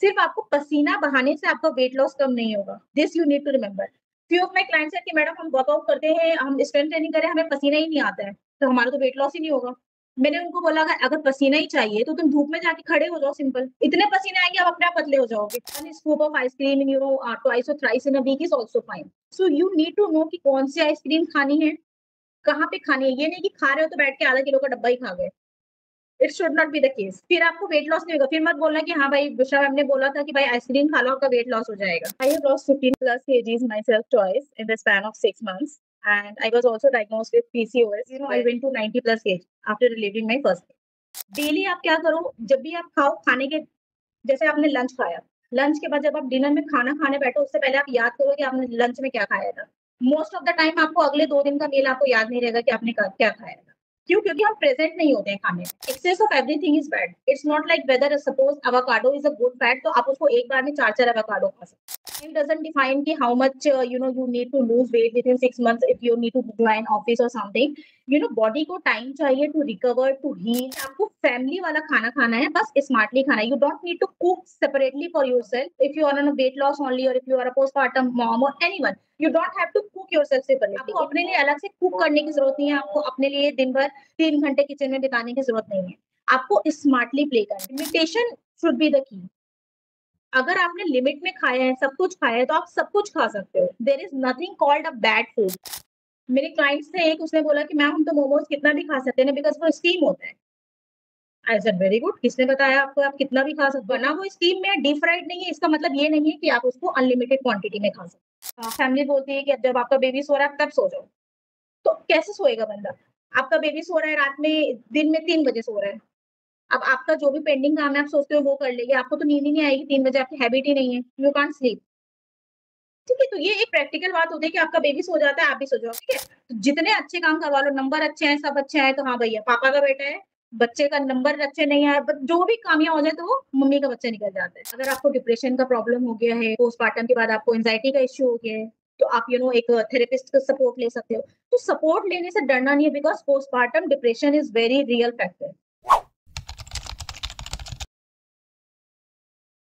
सिर्फ आपको पसीना बहाने से आपका वेट लॉस कम नहीं होगा। This you need to remember. Few of my clients है कि मैडम हम वर्कआउट करते हैं, हम स्ट्रेंथ ट्रेनिंग करें, हमें पसीना ही नहीं आता है, तो हमारा तो वेट लॉस ही नहीं होगा। मैंने उनको बोला अगर पसीना ही चाहिए तो तुम धूप में जाके खड़े हो जाओ सिंपल। इतने पसीने आएँगे आप अपने आप पतले हो जाओगे। One scoop of ice cream in twice और thrice in a week is also fine. So you need to know कि कौन सी आइसक्रीम खानी है, कहाँ पे खानी है। ये नहीं कि खा रहे हो तो बैठ के आधा किलो का डब्बा ही खा गए। It should not be the case. फिर आपको वेट लॉस नहीं होगा। फिर मत बोलना कि हाँ भाई, बुशरा मैम ने बोला था कि भाई आइसक्रीम खा लो आपका वेट लॉस हो जाएगा। I have lost 15 plus KGs myself twice in the span of 6 months and I was also diagnosed with PCOS. I went to 90 plus kg after delivering my first kid. Daily आप क्या करो, जब भी आप खाओ, खाने के जैसे आपने लंच खाया, लंच के बाद जब आप डिनर में खाना खाने बैठो उससे पहले आप याद करो कि आपने लंच में क्या खाया था। मोस्ट ऑफ द टाइम आपको अगले 2 दिन का मील आपको याद नहीं रहेगा कि आपने क्या खाया था। क्यों? क्योंकि हम प्रेजेंट नहीं होते हैं खाने में। Excess of everything is bad. It's not like whether suppose avocado is a good fat तो आप उसको एक बार में 4-4 एवोकाडो खा सकते हैं। Time doesn't define कि how much you need to lose weight within 6 months if you need to join office or something. Body को टाइम चाहिए टू रिकवर टू हील। आपको फैमिली वाला खाना खाना है, बस स्मार्टली खाना है। You don't need to cook separately for yourself if you are on a weight loss only और if you are a postpartum mom और anyone. You don't have to cook yourself separately. आपको अपने लिए अलग से cook करने की जरूरत नहीं है। आपको अपने लिए दिन भर 3 घंटे किचन में बिताने की जरूरत नहीं है। आपको स्मार्टली प्ले करना है। Limitation should be the key. अगर आपने लिमिट में खाया है, सब कुछ खाया है, तो आप सब कुछ खा सकते हो। There is nothing called a bad food. मेरे क्लाइंट्स थे एक, उसने बोला कि मैम हम तो मोमोज कितना भी खा सकते हैं ना, बिकॉज़ वो स्टीम होता है। आई सेड वेरी गुड, किसने बताया आपको आप कितना भी खा सकते हो? बना वो स्टीम में, डीप फ्राइड नहीं है, इसका मतलब ये नहीं है कि आप उसको अनलिमिटेड क्वांटिटी में खा सकते हो। फैमिली बोलती है कि अब जब आपका बेबी सो रहा है तब सो जाओ। तो कैसे सोएगा बंदा? आपका बेबी सो रहा है रात में, दिन में 3 बजे सो रहा है। अब आपका जो भी पेंडिंग काम है आप सोचते हो वो कर लेंगे, आपको तो नींद ही नहीं आएगी 3 बजे, आपकी हैबिट ही नहीं है। You can't sleep. ठीक है, तो ये एक प्रैक्टिकल बात होती है कि आपका बेबी सो जाता है, आप भी सो जाओ, ठीक है? तो जितने अच्छे काम करवा लो, नंबर अच्छे हैं, सब अच्छे हैं, तो हाँ भैया, पापा का बेटा है, बच्चे का नंबर अच्छे नहीं आए, बट जो भी खामियाँ हो जाए, तो वो मम्मी का बच्चा निकल जाता है। अगर आपको डिप्रेशन का प्रॉब्लम हो गया है, पोस्टपार्टम के बाद आपको एंग्जायटी का इश्यू हो गया है, तो आप एक थेरेपिस्ट का सपोर्ट ले सकते हो। तो सपोर्ट लेने से डरना नहीं है, because postpartum depression is very real factor.